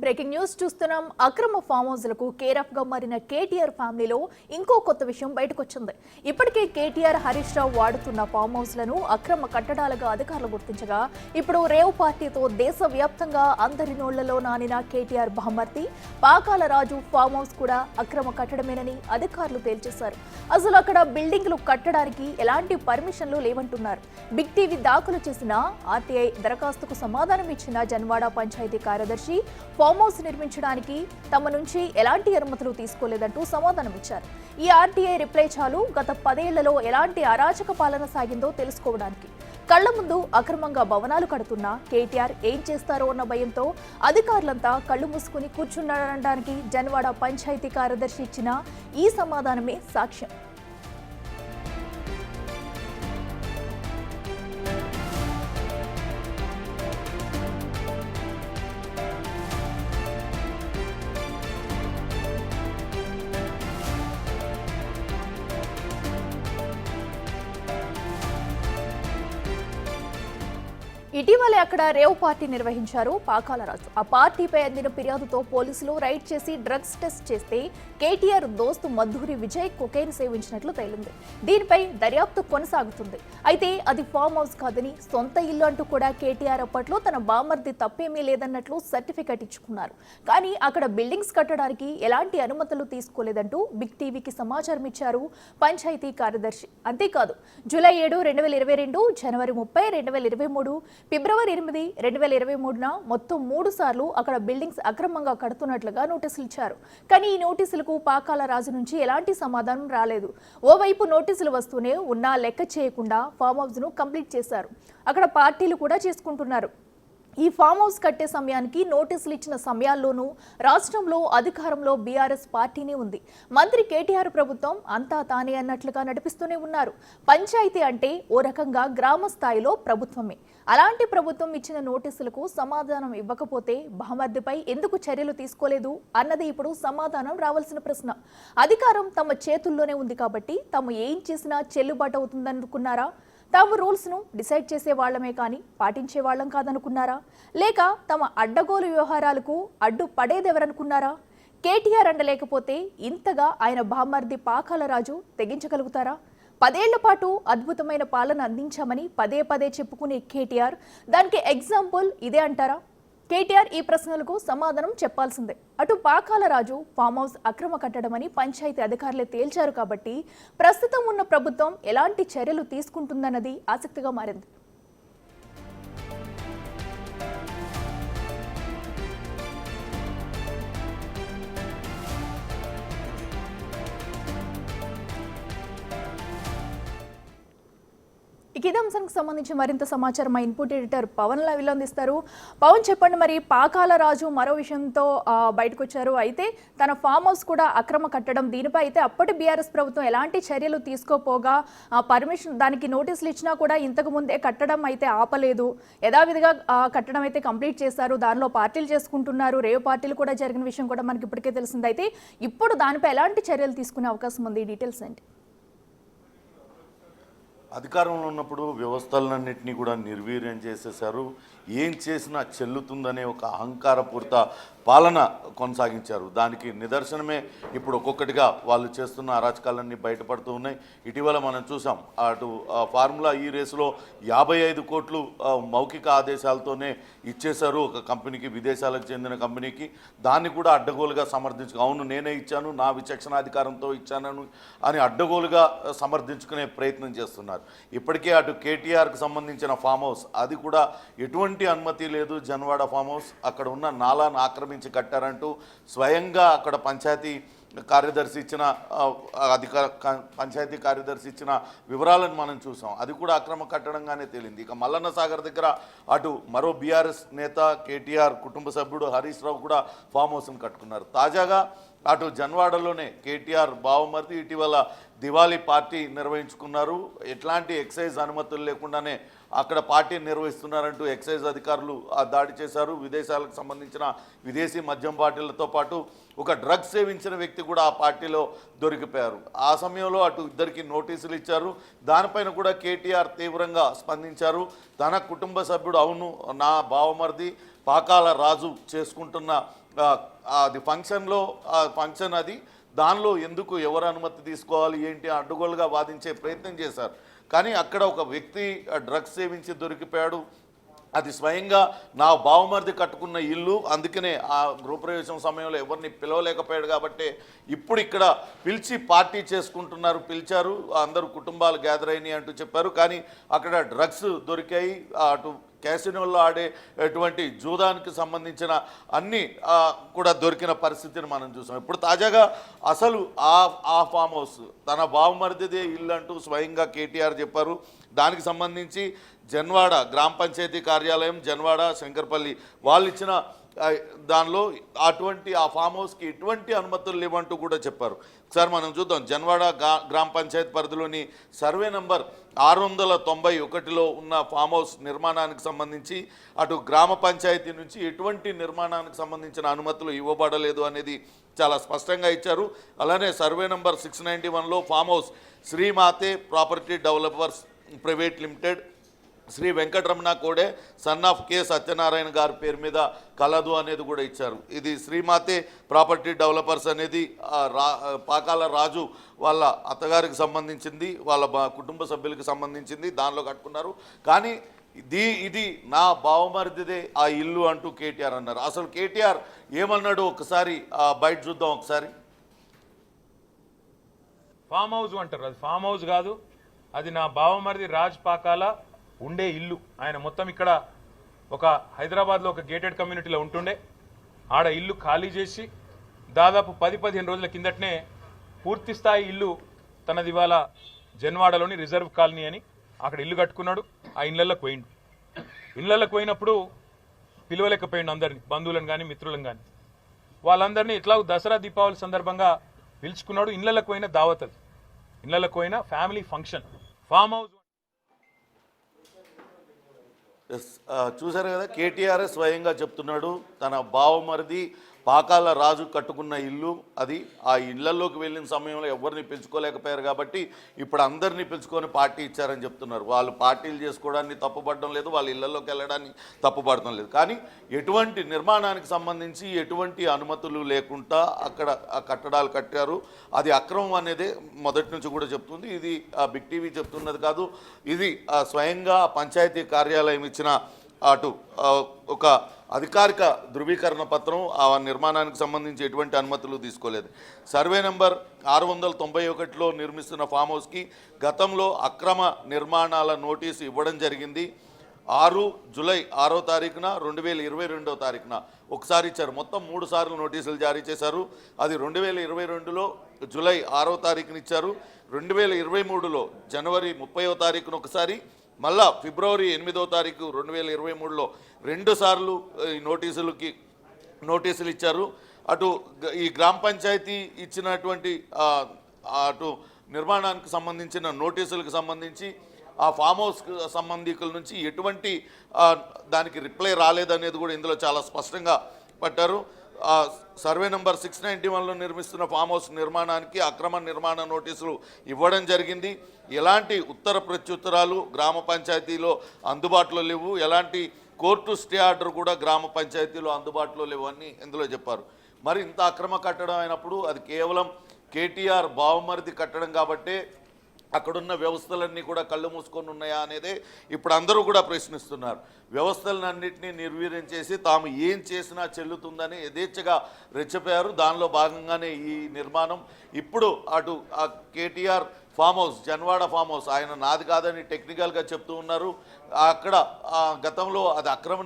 Breaking news చూస్తున్నాం. అక్రమ form హౌస్లకు care of గా మారిన కేటీఆర్ ఫ్యామిలీలో ఇంకో కొత్త విషయం బయటకు వచ్చింది. ఇప్పటికే కేటీఆర్ హరీష్ రావు వాడుతున్న ఫామ్ హౌస్లను అక్రమ కట్టడాలుగా అధికారులు గుర్తించగా ఇప్పుడు రేవ్ పార్టీతో దేశవ్యాప్తంగా అందరి నోళ్లలో నానిన కేటీఆర్ బహుమతి పాకాల రాజు ఫామ్ హౌస్ కూడా అక్రమ కట్టడమేనని అధికారులు తేల్చేశారు. అసలు అక్కడ బిల్డింగ్లు కట్టడానికి ఎలాంటి పర్మిషన్లు లేవంటున్నారు. బిగ్ టీవీ దాఖలు చేసిన ఆర్టీఐ దరఖాస్తుకు సమాధానం ఇచ్చిన జన్వాడ పంచాయతీ కార్యదర్శి ఫామ్ హౌస్ నిర్మించడానికి తమ నుంచి ఎలాంటి అనుమతులు తీసుకోలేదంటూ సమాధానం ఇచ్చారు. ఈ ఆర్టీఐ రిప్లై చాలు గత 10 ఏళ్లలో ఎలాంటి అరాచక పాలన సాగిందో తెలుసుకోవడానికి. కళ్ల ముందు అక్రమంగా భవనాలు కడుతున్న కేటీఆర్ ఏం చేస్తారో అన్న భయంతో అధికారులంతా కళ్లు మూసుకుని కూర్చున్నారనడానికి జన్వాడ పంచాయతీ కార్యదర్శి ఇచ్చిన ఈ సమాధానమే సాక్ష్యం. ఇటీవలే అక్కడ రేవ్ పార్టీ నిర్వహించారు పాకాల రాజు. ఆ పార్టీపై అందిన ఫిర్యాదుతో పోలీసులు రైడ్ చేసి డ్రగ్స్ టెస్ట్ చేస్తే కేటీఆర్ దోస్తు మధురి విజయ్ కొకైన్ సేవించినట్లు తేలింది. దీనిపై దర్యాప్తు కొనసాగుతుంది. అయితే అది ఫామ్ హౌస్ కాదని సొంత ఇల్లు అంటూ కూడా కేటీఆర్ అప్పట్లో తన బామర్ది తప్పేమీ లేదన్నట్లు సర్టిఫికెట్ ఇచ్చుకున్నారు. కానీ అక్కడ బిల్డింగ్స్ కట్టడానికి ఎలాంటి అనుమతులు తీసుకోలేదంటూ బిగ్ టీవీకి సమాచారం ఇచ్చారు పంచాయతీ కార్యదర్శి. అంతేకాదు జూలై 7, 2022, జనవరి 30, 2023, ఫిబ్రవరి 8, 2023న మొత్తం 3 సార్లు అక్కడ బిల్డింగ్స్ అక్రమంగా కడుతున్నట్లుగా నోటీసులు ఇచ్చారు. కానీ ఈ నోటీసులకు పాకాల రాజు నుంచి ఎలాంటి సమాధానం రాలేదు. ఓవైపు నోటీసులు వస్తూనే ఉన్నా లెక్క చేయకుండా ఫామ్ హౌస్ ను కంప్లీట్ చేశారు. అక్కడ పార్టీలు కూడా చేసుకుంటున్నారు. ఈ ఫామ్ హౌస్ కట్టే సమయానికి నోటీసులు ఇచ్చిన సమయాల్లోనూ రాష్ట్రంలో అధికారంలో బీఆర్ఎస్ పార్టీనే ఉంది. మంత్రి కేటీఆర్ ప్రభుత్వం అంతా తానే అన్నట్లుగా నడిపిస్తూనే ఉన్నారు. పంచాయతీ అంటే ఓ రకంగా గ్రామ స్థాయిలో ప్రభుత్వమే. అలాంటి ప్రభుత్వం ఇచ్చిన నోటీసులకు సమాధానం ఇవ్వకపోతే బహమద్దిపై ఎందుకు చర్యలు తీసుకోలేదు అన్నది ఇప్పుడు సమాధానం రావాల్సిన ప్రశ్న. అధికారం తమ చేతుల్లోనే ఉంది కాబట్టి తాము ఏం చేసినా చెల్లుబాటు అవుతుందనుకున్నారా? తాము రూల్స్ను డిసైడ్ చేసే వాళ్లమే కానీ పాటించే వాళ్ళం కాదనుకున్నారా? లేక తమ అడ్డగోలు వ్యవహారాలకు అడ్డు పడేదెవరనుకున్నారా? కేటీఆర్ అండలేకపోతే ఇంతగా ఆయన బామర్ది పాకాల రాజు తెగించగలుగుతారా? 10 ఏళ్ల పాటు అద్భుతమైన పాలన అందించామని పదే పదే చెప్పుకునే కేటీఆర్ దానికి ఎగ్జాంపుల్ ఇదే అంటారా? కేటీఆర్ ఈ ప్రశ్నలకు సమాధానం చెప్పాల్సిందే. అటు పాకాల రాజు ఫామ్ హౌస్ అక్రమ కట్టడమని పంచాయతీ అధికారులే తేల్చారు కాబట్టి ప్రస్తుతం ఉన్న ప్రభుత్వం ఎలాంటి చర్యలు తీసుకుంటుందన్నది ఆసక్తిగా మారింది. ఇదే అంశానికి సంబంధించి మరింత సమాచారం మా ఇన్పుట్ ఎడిటర్ పవన్ లైవ్లో అందిస్తారు. పవన్, చెప్పండి, మరి పాకాల రాజు మరో విషయంతో బయటకు వచ్చారు. అయితే తన ఫామ్ హౌస్ కూడా అక్రమ కట్టడం, దీనిపై అయితే అప్పటి బీఆర్ఎస్ ప్రభుత్వం ఎలాంటి చర్యలు తీసుకోపోగా పర్మిషన్ దానికి నోటీసులు ఇచ్చినా కూడా ఇంతకు ముందే కట్టడం అయితే ఆపలేదు. యథావిధిగా కట్టడం అయితే కంప్లీట్ చేశారు. దానిలో పార్టీలు చేసుకుంటున్నారు. రేవ్ పార్టీలు కూడా జరిగిన విషయం కూడా మనకి ఇప్పటికే తెలిసింది. అయితే ఇప్పుడు దానిపై ఎలాంటి చర్యలు తీసుకునే అవకాశం ఉంది? డీటెయిల్స్ ఏంటి? అధికారంలో ఉన్నప్పుడు వ్యవస్థలన్నింటినీ కూడా నిర్వీర్యం చేసేశారు. ఏం చేసినా చెల్లుతుందనే ఒక అహంకారపూరిత పాలన కొనసాగించారు. దానికి నిదర్శనమే ఇప్పుడు ఒక్కొక్కటిగా వాళ్ళు చేస్తున్న అరాచకాలన్నీ బయటపడుతూ ఉన్నాయి. ఇటీవల మనం చూసాం, అటు ఫార్ములా ఈ రేసులో 55 కోట్లు మౌఖిక ఆదేశాలతోనే ఇచ్చేశారు ఒక కంపెనీకి, విదేశాలకు చెందిన కంపెనీకి. దాన్ని కూడా అడ్డగోలుగా సమర్థించుకు, అవును నేనే ఇచ్చాను, నా విచక్షణాధికారంతో ఇచ్చానని అని అడ్డగోలుగా సమర్థించుకునే ప్రయత్నం చేస్తున్నారు. ఇప్పటికే అటు కేటీఆర్కి సంబంధించిన ఫామ్ హౌస్, అది కూడా ఎటువంటి అనుమతి లేదు. జన్వాడ ఫామ్ హౌస్ అక్కడ ఉన్న నాలాను ఆక్రమించి కట్టారంటూ స్వయంగా అక్కడ పంచాయతీ కార్యదర్శి ఇచ్చిన వివరాలను మనం చూసాం. అది కూడా అక్రమ కట్టడంగానే తేలింది. ఇక మల్లన్న సాగర్ దగ్గర అటు మరో బీఆర్ఎస్ నేత కేటీఆర్ కుటుంబ సభ్యుడు హరీష్ రావు కూడా ఫామ్ హౌస్ను కట్టుకున్నారు. తాజాగా అటు జన్వాడలోనే కేటీఆర్ బావమర్ది ఇటీవల దివాళీ పార్టీ నిర్వహించుకున్నారు. ఎట్లాంటి ఎక్సైజ్ అనుమతులు లేకుండానే అక్కడ పార్టీ నిర్వహిస్తున్నారంటూ ఎక్సైజ్ అధికారులు దాడి చేశారు. విదేశాలకు సంబంధించిన విదేశీ మద్యం బాటిళ్లతో పాటు ఒక డ్రగ్స్ సేవించిన వ్యక్తి కూడా ఆ పార్టీలో దొరికిపోయారు. ఆ సమయంలో అటు ఇద్దరికి నోటీసులు ఇచ్చారు. దానిపైన కూడా కేటీఆర్ తీవ్రంగా స్పందించారు. తన కుటుంబ సభ్యుడు, అవును నా బావమర్ది పాకాల రాజు చేసుకుంటున్న అది ఫంక్షన్ అది దానిలో ఎందుకు ఎవరు అనుమతి తీసుకోవాలి ఏంటి అడ్డుగోలుగా వాదించే ప్రయత్నం చేశారు. కానీ అక్కడ ఒక వ్యక్తి డ్రగ్స్ సేవించి దొరికిపోయాడు. అది స్వయంగా నా బావమరిది కట్టుకున్న ఇల్లు, అందుకనే ఆ గృహప్రవేశం సమయంలో ఎవరిని పిలవలేకపోయాడు కాబట్టి ఇప్పుడు ఇక్కడ పిలిచి పార్టీ చేసుకుంటున్నారు. పిలిచారు, అందరూ కుటుంబాలు గ్యాదర్ అయినాయి అంటూ చెప్పారు. కానీ అక్కడ డ్రగ్స్ దొరికాయి. అటు క్యాసినోల్లో ఆడేటువంటి జూదానికి సంబంధించిన అన్నీ కూడా దొరికిన పరిస్థితిని మనం చూసాం. ఇప్పుడు తాజాగా అసలు ఆ ఫామ్ హౌస్ తన బావమరిదిదే ఇల్లు అంటూ స్వయంగా కేటీఆర్ చెప్పారు. దానికి సంబంధించి జన్వాడ గ్రామ పంచాయతీ కార్యాలయం, జన్వాడ, శంకర్పల్లి వాళ్ళు ఇచ్చిన దానిలో అటువంటి ఆ ఫామ్ హౌస్కి ఎటువంటి అనుమతులు లేవంటూ కూడా చెప్పారు. ఒకసారి మనం చూద్దాం. జన్వాడ గ్రామ పంచాయతీ పరిధిలోని సర్వే నంబర్ 691లో ఉన్న ఫామ్ హౌస్ నిర్మాణానికి సంబంధించి అటు గ్రామ పంచాయతీ నుంచి ఎటువంటి నిర్మాణానికి సంబంధించిన అనుమతులు ఇవ్వబడలేదు అనేది చాలా స్పష్టంగా ఇచ్చారు. అలానే సర్వే నంబర్ 691లో farm house Srimathe property developers private limited, Sri Venkataramana Kode son of K Satyanarayana గారి పేరు మీద కలదు అనేది కూడా ఇచ్చారు. ఇది శ్రీమాతే ప్రాపర్టీ డెవలపర్స్ అనేది పాకాల రాజు వాళ్ళ అత్తగారికి సంబంధించింది, వాళ్ళ కుటుంబ సభ్యులకు సంబంధించింది, దానిలో కట్టుకున్నారు. కానీ ఇది నా బావమరిదిదే ఆ ఇల్లు అంటూ కేటీఆర్ అన్నారు. అసలు కేటీఆర్ ఏమన్నాడు ఒకసారి బయట చూద్దాం. ఒకసారి ఫామ్ హౌస్ అంటారు, అది ఫామ్ హౌస్ కాదు, అది నా బావమరిది రాజ్ పాకాల ఉండే ఇల్లు. ఆయన మొత్తం ఇక్కడ ఒక హైదరాబాద్లో ఒక గేటెడ్ కమ్యూనిటీలో ఉంటుండే, ఆడ ఇల్లు ఖాళీ చేసి దాదాపు 10-15 రోజుల కిందటనే పూర్తి స్థాయి ఇల్లు తనది ఇవాళ జన్వాడలోని రిజర్వ్ కాలనీ అని అక్కడ ఇల్లు కట్టుకున్నాడు. ఆ ఇళ్ళల్లోకి పోయిండు. ఇళ్ళల్లోకి పోయినప్పుడు పిలవలేకపోయిండు అందరిని, బంధువులను కానీ మిత్రులను కానీ. వాళ్ళందరినీ ఇట్లా దసరా దీపావళి సందర్భంగా పిలుచుకున్నాడు. ఇళ్ళల్లోకి పోయిన దావత్, అది ఇళ్ళల్లోకి పోయిన ఫ్యామిలీ ఫంక్షన్. ఫామ్ హౌస్ చూశారు కదా, కేటీఆర్ స్వయంగా చెప్తున్నాడు తన బావమరిది పాకాల రాజు కట్టుకున్న ఇల్లు అది. ఆ ఇళ్లలోకి వెళ్ళిన సమయంలో ఎవరిని పిలుచుకోలేకపోయారు కాబట్టి ఇప్పుడు అందరినీ పిలుచుకొని పార్టీ ఇచ్చారని చెప్తున్నారు. వాళ్ళు పార్టీలు చేసుకోవడాన్ని తప్పుపడడం లేదు, వాళ్ళ ఇళ్లలోకి వెళ్ళడాన్ని తప్పుపడడం లేదు. కానీ ఎటువంటి నిర్మాణానికి సంబంధించి ఎటువంటి అనుమతులు లేకుండా అక్కడ కట్టడాలు కట్టారు. అది అక్రమం అనేది మొదటి నుంచి కూడా చెప్తుంది. ఇది బిగ్ టీవీ చెప్తున్నది కాదు, ఇది స్వయంగా పంచాయతీ కార్యాలయం ఇచ్చిన అటు ఒక అధికారిక ధృవీకరణ పత్రం. ఆ నిర్మాణానికి సంబంధించి ఎటువంటి అనుమతులు తీసుకోలేదు. సర్వే నెంబర్ 691లో నిర్మిస్తున్న ఫామ్ హౌస్కి గతంలో అక్రమ నిర్మాణాల నోటీసు ఇవ్వడం జరిగింది. 6 జూలై 6వ తారీఖున 2022వ తారీఖున ఒకసారి ఇచ్చారు. మొత్తం 3 సార్లు నోటీసులు జారీ చేశారు. అది 2022లో జూలై 6వ తారీఖున ఇచ్చారు. 2023లో జనవరి 30వ తారీఖున ఒకసారి, మళ్ళా ఫిబ్రవరి 8వ తారీఖు 2023లో 2 సార్లు ఈ నోటీసులు ఇచ్చారు. అటు ఈ గ్రామ పంచాయతీ ఇచ్చినటువంటి అటు నిర్మాణానికి సంబంధించిన నోటీసులకు సంబంధించి ఆ ఫామ్ హౌస్ సంబంధికుల నుంచి ఎటువంటి దానికి రిప్లై రాలేదనేది కూడా ఇందులో చాలా స్పష్టంగా పట్టారు. సర్వే నెంబర్ 691లో నిర్మిస్తున్న ఫామ్ హౌస్ నిర్మాణానికి అక్రమ నిర్మాణ నోటీసులు ఇవ్వడం జరిగింది. ఎలాంటి ఉత్తర ప్రత్యుత్తరాలు గ్రామ పంచాయతీలో అందుబాటులో లేవు, ఎలాంటి కోర్టు స్టే ఆర్డర్ కూడా గ్రామ పంచాయతీలో అందుబాటులో లేవు అని ఇందులో చెప్పారు. మరి ఇంత అక్రమ కట్టడం అయినప్పుడు అది కేవలం కేటీఆర్ బావమరిది కట్టడం కాబట్టే అక్కడున్న వ్యవస్థలన్నీ కూడా కళ్ళు మూసుకొని ఉన్నాయా అనేదే ఇప్పుడు అందరూ కూడా ప్రశ్నిస్తున్నారు. వ్యవస్థలన్నింటినీ నిర్వీర్యం చేసి తాము ఏం చేసినా చెల్లుతుందని యథేచ్ఛగా రెచ్చిపోయారు. దానిలో భాగంగానే ఈ నిర్మాణం. ఇప్పుడు అటు ఆ KTR farm house, Janwada farm house ఆయన నాది కాదని టెక్నికల్గా చెప్తూ ఉన్నారు. అక్కడ గతంలో అది అక్రమ